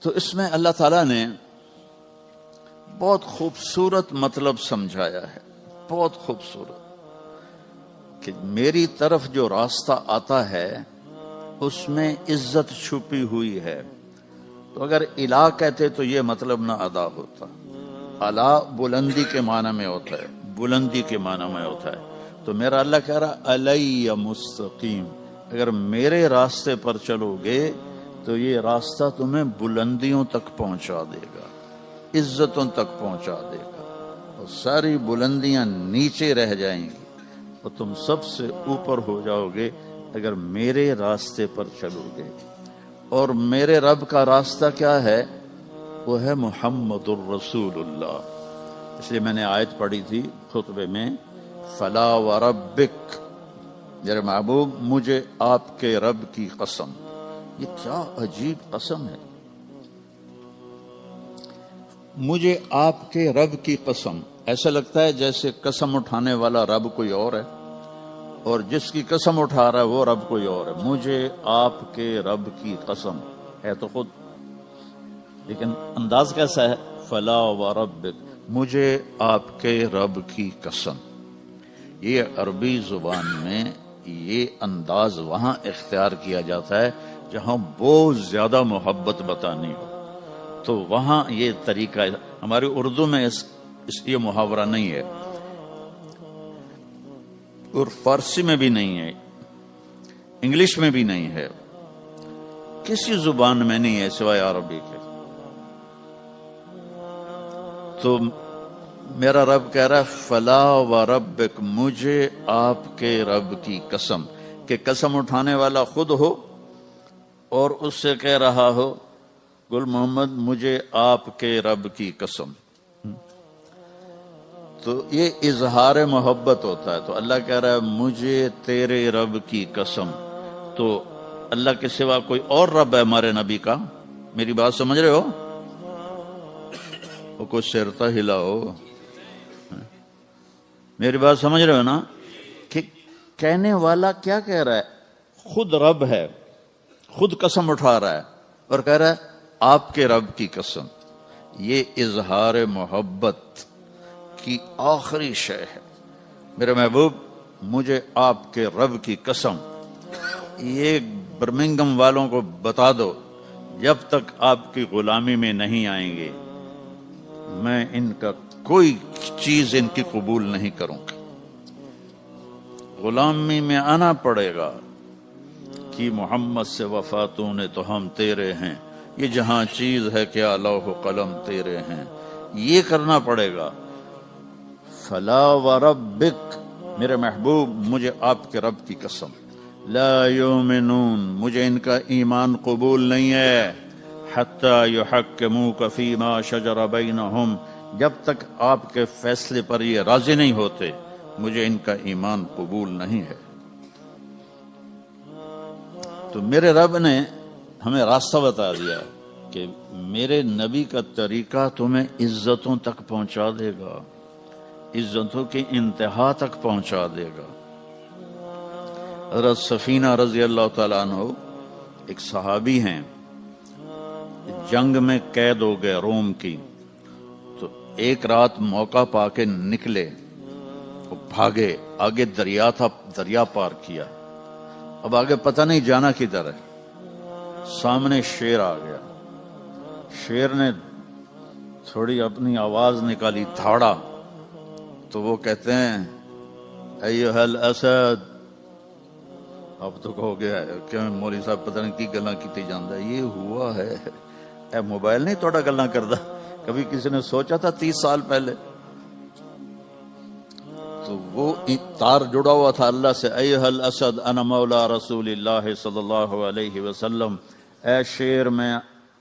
تو اس میں اللہ تعالیٰ نے بہت خوبصورت مطلب سمجھایا ہے، بہت خوبصورت، کہ میری طرف جو راستہ آتا ہے اس میں عزت چھپی ہوئی ہے۔ تو اگر الہ کہتے تو یہ مطلب نہ ادا ہوتا۔ الہ بلندی کے معنی میں ہوتا ہے، بلندی کے معنی میں ہوتا ہے۔ تو میرا اللہ کہہ رہا علی مستقیم، اگر میرے راستے پر چلو گے تو یہ راستہ تمہیں بلندیوں تک پہنچا دے گا، عزتوں تک پہنچا دے گا، اور ساری بلندیاں نیچے رہ جائیں گی اور تم سب سے اوپر ہو جاؤ گے اگر میرے راستے پر چلو گے۔ اور میرے رب کا راستہ کیا ہے؟ وہ ہے محمد الرسول اللہ۔ اس لیے میں نے آیت پڑھی تھی خطبے میں، فلا وربک، میرے محبوب مجھے آپ کے رب کی قسم۔ یہ کیا عجیب قسم ہے، مجھے آپ کے رب کی قسم۔ ایسا لگتا ہے جیسے قسم اٹھانے والا رب کوئی اور ہے اور جس کی قسم اٹھا رہا ہے وہ رب کوئی اور ہے۔ مجھے آپ کے رب کی قسم ہے تو خود، لیکن انداز کیسا ہے؟ فلا وربک، مجھے آپ کے رب کی قسم۔ یہ عربی زبان میں یہ انداز وہاں اختیار کیا جاتا ہے جہاں بہت زیادہ محبت بتانی ہو، تو وہاں یہ طریقہ ہے۔ ہماری اردو میں یہ محاورہ نہیں ہے، اور فارسی میں بھی نہیں ہے، انگلش میں بھی نہیں ہے، کسی زبان میں نہیں ہے سوائے عربی کے۔ تو میرا رب کہہ رہا ہے فلا وربک، مجھے آپ کے رب کی قسم، کہ قسم اٹھانے والا خود ہو اور اس سے کہہ رہا ہو گل محمد مجھے آپ کے رب کی قسم۔ تو یہ اظہار محبت ہوتا ہے۔ تو اللہ کہہ رہا ہے مجھے تیرے رب کی قسم۔ تو اللہ کے سوا کوئی اور رب ہے ہمارے نبی کا؟ میری بات سمجھ رہے ہو؟ وہ کوئی سرتا ہلاؤ، میری بات سمجھ رہے ہو نا؟ کہ کہنے والا کیا کہہ رہا ہے؟ خود رب ہے، خود قسم اٹھا رہا ہے اور کہہ رہا ہے آپ کے رب کی قسم۔ یہ اظہار محبت کی آخری شے ہے۔ میرے محبوب مجھے آپ کے رب کی قسم، یہ برمنگم والوں کو بتا دو جب تک آپ کی غلامی میں نہیں آئیں گے میں ان کا کوئی چیز ان کی قبول نہیں کروں گا۔ غلامی میں آنا پڑے گا کہ محمد سے وفاتوں نے تو ہم تیرے ہیں، یہ جہاں چیز ہے کیا لوح و قلم تیرے ہیں، یہ کرنا پڑے گا۔ فلا وربک، میرے محبوب مجھے آپ کے رب کی قسم، لا یؤمنون، مجھے ان کا ایمان قبول نہیں ہے، حتی یحکموک فیما شجر بینہم، جب تک آپ کے فیصلے پر یہ راضی نہیں ہوتے مجھے ان کا ایمان قبول نہیں ہے۔ تو میرے رب نے ہمیں راستہ بتا دیا کہ میرے نبی کا طریقہ تمہیں عزتوں تک پہنچا دے گا، عزتوں کی انتہا تک پہنچا دے گا۔ حضرت سفینہ رضی اللہ تعالیٰ عنہ ایک صحابی ہیں، جنگ میں قید ہو گئے روم کی، تو ایک رات موقع پا کے نکلے، وہ بھاگے، آگے دریا تھا، دریا پار کیا، اب آگے پتہ نہیں جانا کدھر ہے۔ سامنے شیر آ گیا، شیر نے تھوڑی اپنی آواز نکالی، دھاڑا، تو وہ کہتے ہیں ایھا الاسد، اب تو ہو گیا ہے کہ مولوی صاحب پتہ نہیں کی گلاں کیتی جاندا ہے، یہ ہوا ہے۔ اے موبائل نہیں توڑا گلاں کردا، کبھی کسی نے سوچا تھا 30 سال پہلے؟ تو وہ تار جڑا ہوا تھا اللہ سے، ایھا الاسد انا مولا رسول اللہ صلی اللہ علیہ وسلم، اے شیر میں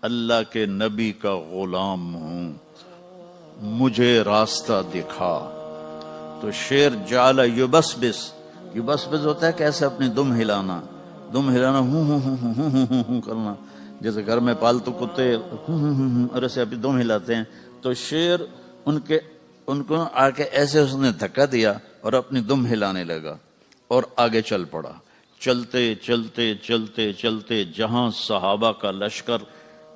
اللہ کے نبی کا غلام ہوں، مجھے راستہ دکھا۔ تو شیر جعل یبسبس، یبسبس ہوتا ہے کیسے اپنی دم ہلانا، دم ہلانا ہوں ہوں ہوں ہوں ہوں ہوں ہوں کرنا، جیسے گھر میں پالتو کتے اور ایسے اپنی دم ہلاتے ہیں۔ تو شیر ان کو آ کے ایسے اس نے دھکا دیا اور اپنی دم ہلانے لگا اور آگے چل پڑا۔ چلتے چلتے چلتے چلتے جہاں صحابہ کا لشکر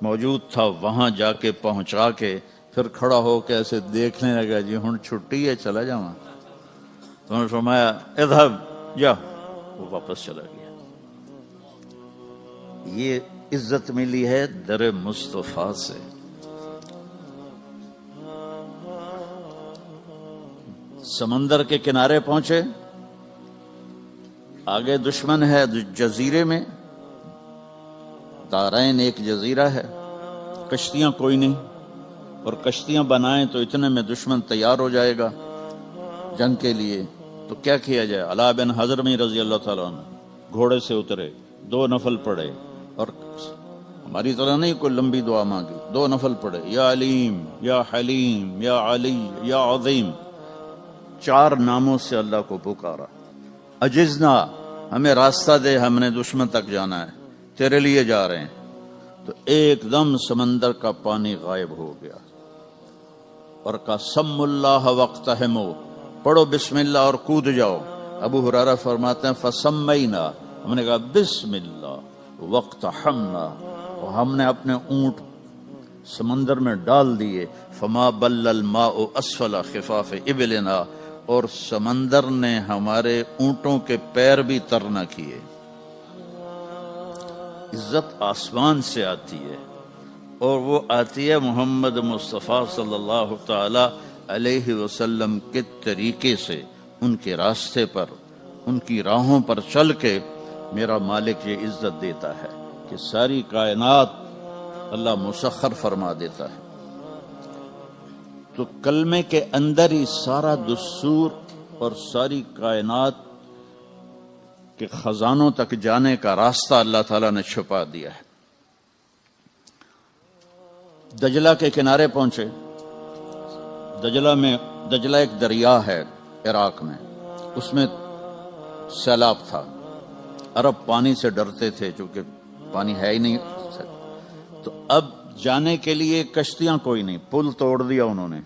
موجود تھا وہاں جا کے پہنچا کے پھر کھڑا ہو کے ایسے دیکھنے لگا، جی ہن چھٹی ہے چلا جاواں؟ تو انہوں نے فرمایا اذهب جا، وہ واپس چلا گیا۔ یہ عزت ملی ہے در مصطفیٰ سے۔ سمندر کے کنارے پہنچے، آگے دشمن ہے جزیرے میں، دارین ایک جزیرہ ہے، کشتیاں کوئی نہیں، اور کشتیاں بنائیں تو اتنے میں دشمن تیار ہو جائے گا جنگ کے لیے، تو کیا کیا جائے؟ علا بن حضرمی رضی اللہ تعالیٰ عنہ گھوڑے سے اترے، 2 نفل پڑھے، اور ہماری طرح نہیں کوئی لمبی دعا مانگی، 2 نفل پڑھے، یا علیم یا حلیم یا علی یا عظیم، 4 ناموں سے اللہ کو پکارا۔ عجزنا، ہمیں راستہ دے، ہم نے دشمن تک جانا ہے، تیرے لیے جا رہے ہیں۔ تو ایک دم سمندر کا پانی غائب ہو گیا، اور کہا سم اللہ وقتہمو، پڑھو بسم اللہ اور کود جاؤ۔ ابو ہریرہ فرماتے ہیں فسمینا، ہم نے کہا بسم اللہ وقتحمنا، اور ہم نے اپنے اونٹ سمندر میں ڈال دیے۔ فما بل الماء اسفل خفاف ابلنا، اور سمندر نے ہمارے اونٹوں کے پیر بھی تر نہ کیے۔ عزت آسمان سے آتی ہے، اور وہ آتی ہے محمد مصطفیٰ صلی اللہ تعالی علیہ وسلم کے طریقے سے، ان کے راستے پر، ان کی راہوں پر چل کے میرا مالک یہ عزت دیتا ہے کہ ساری کائنات اللہ مسخر فرما دیتا ہے۔ تو کلمے کے اندر ہی سارا دستور اور ساری کائنات کے خزانوں تک جانے کا راستہ اللہ تعالیٰ نے چھپا دیا ہے۔ دجلہ کے کنارے پہنچے، دجلہ ایک دریا ہے عراق میں، اس میں سیلاب تھا، عرب پانی سے ڈرتے تھے چونکہ پانی ہے ہی نہیں، تو اب جانے کے لیے کشتیاں کوئی نہیں، پل توڑ دیا انہوں نے،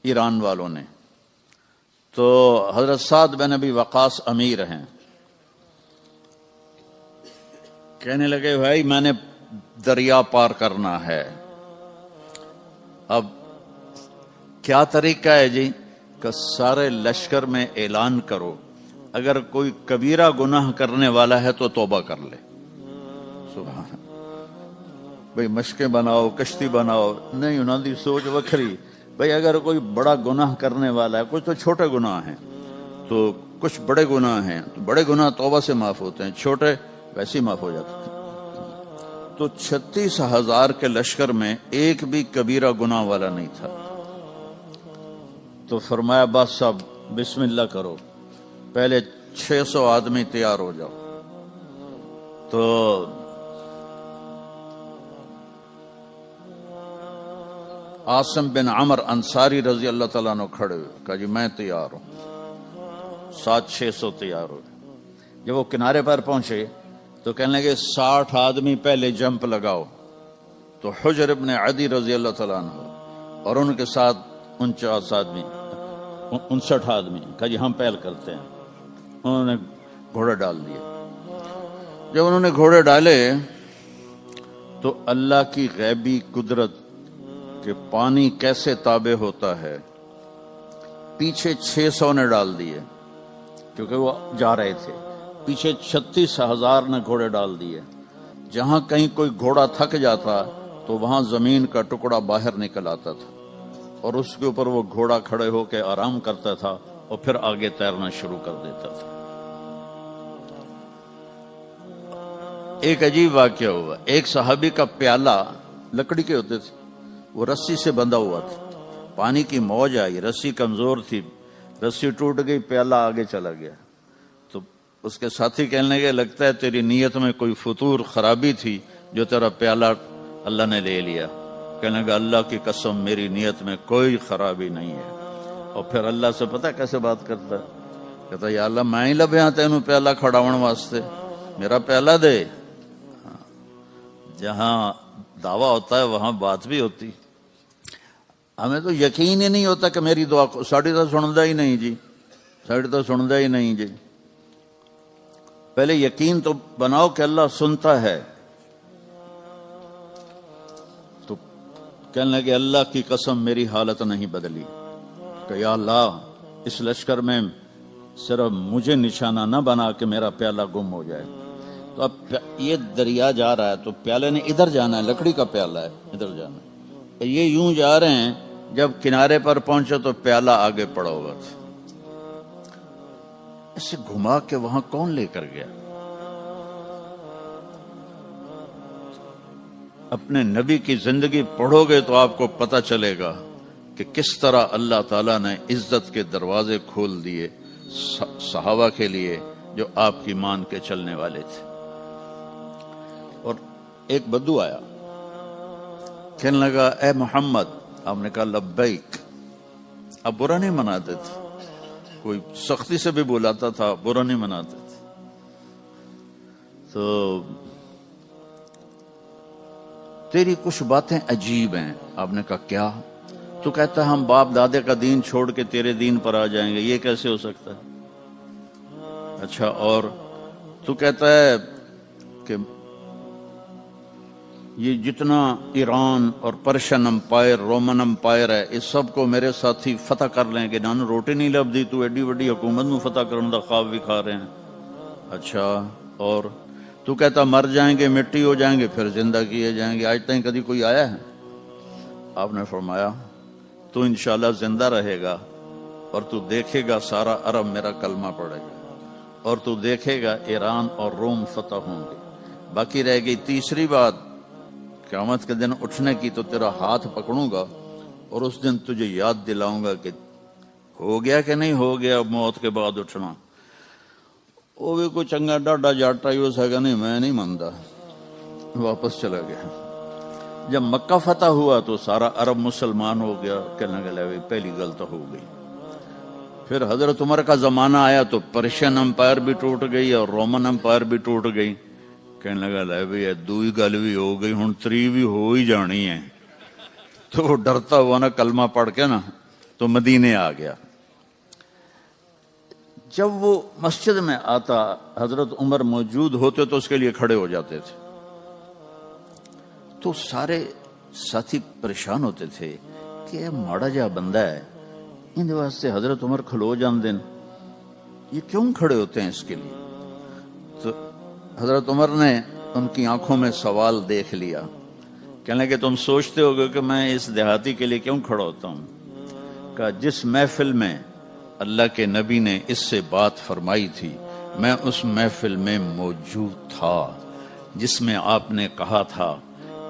ایران والوں نے۔ تو حضرت سعد بن ابی وقاص امیر ہیں، کہنے لگے بھائی میں نے دریا پار کرنا ہے، اب کیا طریقہ ہے جی؟ کہ سارے لشکر میں اعلان کرو اگر کوئی کبیرہ گناہ کرنے والا ہے تو توبہ کر لے۔ سبحان، بھئی مشقیں بناؤ، کشتی بناؤ، نہیں انہوں دی سوچ وکھری، بھئی اگر کوئی بڑا گناہ کرنے والا ہے، کچھ تو چھوٹے گناہ ہیں تو کچھ بڑے گناہ ہیں، تو بڑے گناہ توبہ سے معاف ہوتے ہیں، چھوٹے ویسے ہی معاف ہو جاتے ہیں۔ تو 36,000 کے لشکر میں ایک بھی کبیرہ گناہ والا نہیں تھا۔ تو فرمایا بس صاحب بسم اللہ کرو، پہلے 600 آدمی تیار ہو جاؤ۔ تو عاصم بن عمر انصاری رضی اللہ تعالیٰ عنہ کھڑے ہوئے، کہا جی میں تیار ہوں، 600 تیار ہو۔ جب وہ کنارے پر پہنچے تو کہنے لگے 60 آدمی پہلے جمپ لگاؤ۔ تو حجر ابن عدی رضی اللہ تعالیٰ عنہ اور ان کے ساتھ 59 آدمی، کہا جی ہم پہل کرتے ہیں۔ انہوں نے گھوڑے ڈال دیے۔ جب انہوں نے گھوڑے ڈالے تو اللہ کی غیبی قدرت کہ پانی کیسے تابع ہوتا ہے، پیچھے 600 نے ڈال دیے کیونکہ وہ جا رہے تھے، پیچھے 36,000 نے گھوڑے ڈال دیے۔ جہاں کہیں کوئی گھوڑا تھک جاتا تو وہاں زمین کا ٹکڑا باہر نکل آتا تھا، اور اس کے اوپر وہ گھوڑا کھڑے ہو کے آرام کرتا تھا اور پھر آگے تیرنا شروع کر دیتا تھا۔ ایک عجیب واقعہ ہوا، ایک صحابی کا پیالہ لکڑی کے ہوتے تھے، وہ رسی سے بندھا ہوا تھا، پانی کی موج آئی، رسی کمزور تھی، رسی ٹوٹ گئی، پیالہ آگے چلا گیا۔ تو اس کے ساتھی کہنے لگے لگتا ہے تیری نیت میں کوئی فطور خرابی تھی جو تیرا پیالہ اللہ نے لے لیا۔ کہنے لگا اللہ کی قسم میری نیت میں کوئی خرابی نہیں ہے۔ اور پھر اللہ سے پتہ کیسے بات کرتا ہے، کہتا یا اللہ میں ہی لبھیاں تینوں پیالہ کھڑاون واسطے، میرا پیالہ دے۔ جہاں دعویٰ ہوتا ہے وہاں بات بھی ہوتی۔ ہمیں تو یقین ہی نہیں ہوتا کہ میری دعا کو ساڑی تو سندا ہی نہیں جی، ساڑی تو سندا ہی نہیں جی۔ پہلے یقین تو بناؤ کہ اللہ سنتا ہے، کہنے لگے اللہ کی قسم میری حالت نہیں بدلی کہ یا اللہ اس لشکر میں صرف مجھے نشانہ نہ بنا کہ میرا پیالہ گم ہو جائے. تو اب یہ دریا جا رہا ہے تو پیالے نے ادھر جانا ہے، لکڑی کا پیالہ ہے، ادھر جانا ہے. یہ یوں جا رہے ہیں، جب کنارے پر پہنچے تو پیالہ آگے پڑا ہوا تھا. اسے گھما کے وہاں کون لے کر گیا؟ اپنے نبی کی زندگی پڑھو گے تو آپ کو پتہ چلے گا کہ کس طرح اللہ تعالیٰ نے عزت کے دروازے کھول دیے صحابہ کے لیے جو آپ کی مان کے چلنے والے تھے. اور ایک بدو آیا، کہنے لگا اے محمد. آپ نے کہا لبیک. اب برا نہیں مناتے تھے، کوئی سختی سے بھی بلاتا تھا، برا نہیں مناتے تھے. تو تیری کچھ باتیں عجیب ہیں. آپ نے کہا کیا؟ تو کہتا ہے ہم باپ دادے کا دین چھوڑ کے تیرے دین پر آ جائیں گے، یہ کیسے ہو سکتا ہے؟ اچھا، اور تو کہتا ہے کہ یہ جتنا ایران اور پرشین امپائر، رومن امپائر ہے، اس سب کو میرے ساتھی فتح کر لیں گے. نہ روٹی نہیں لبدی تو ایڈی وڈی حکومت میں فتح کرنے کا خواب بھی کھا رہے ہیں. اچھا، اور تو کہتا مر جائیں گے، مٹی ہو جائیں گے، پھر زندہ کیے جائیں گے. آج تک کبھی کوئی آیا ہے؟ آپ نے فرمایا تو انشاءاللہ زندہ رہے گا اور تو دیکھے گا سارا عرب میرا کلمہ پڑے گا، اور تو دیکھے گا ایران اور روم فتح ہوں گے. باقی رہ گئی تیسری بات، قیامت کے دن اٹھنے کی، تو تیرا ہاتھ پکڑوں گا اور اس دن تجھے یاد دلاؤں گا کہ ہو گیا کہ نہیں ہو گیا موت کے بعد اٹھنا. وہ بھی کوئی چنگا ڈاڈا جاٹا ہی ہو سکا، نہیں میں نہیں مانتا، واپس چلا گیا. جب مکہ فتح ہوا تو سارا عرب مسلمان ہو گیا. کہنے لگے پہلی غلط ہو گئی. پھر حضرت عمر کا زمانہ آیا تو پرشین امپائر بھی ٹوٹ گئی اور رومن امپائر بھی ٹوٹ گئی. کہنے لگا لے بھائی دوئی گل بھی ہو گئی، ہن تری بھی ہو ہی جانی ہے. تو وہ ڈرتا ہوا نا کلمہ پڑھ کے نا تو مدینے آ گیا. جب وہ مسجد میں آتا حضرت عمر موجود ہوتے تو اس کے لیے کھڑے ہو جاتے تھے. تو سارے ساتھی پریشان ہوتے تھے کہ یہ ماڑا جا بندہ ہے، ان واسطے حضرت عمر کھلو جان دین، یہ کیوں کھڑے ہوتے ہیں اس کے لیے؟ تو حضرت عمر نے ان کی آنکھوں میں سوال دیکھ لیا. کہنے کہ تم سوچتے ہو گے کہ میں اس دیہاتی کے لیے کیوں کھڑا ہوتا ہوں؟ کہ جس محفل میں اللہ کے نبی نے اس سے بات فرمائی تھی میں اس محفل میں موجود تھا، جس میں آپ نے کہا تھا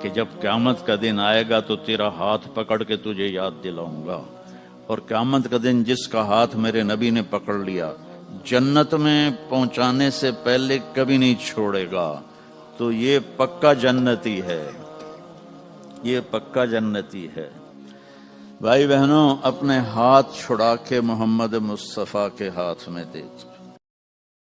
کہ جب قیامت کا دن آئے گا تو تیرا ہاتھ پکڑ کے تجھے یاد دلاؤں گا. اور قیامت کا دن جس کا ہاتھ میرے نبی نے پکڑ لیا جنت میں پہنچانے سے پہلے کبھی نہیں چھوڑے گا. تو یہ پکا جنتی ہے، یہ پکا جنتی ہے. بھائی بہنوں، اپنے ہاتھ چھڑا کے محمد مصطفیٰ کے ہاتھ میں دے دو.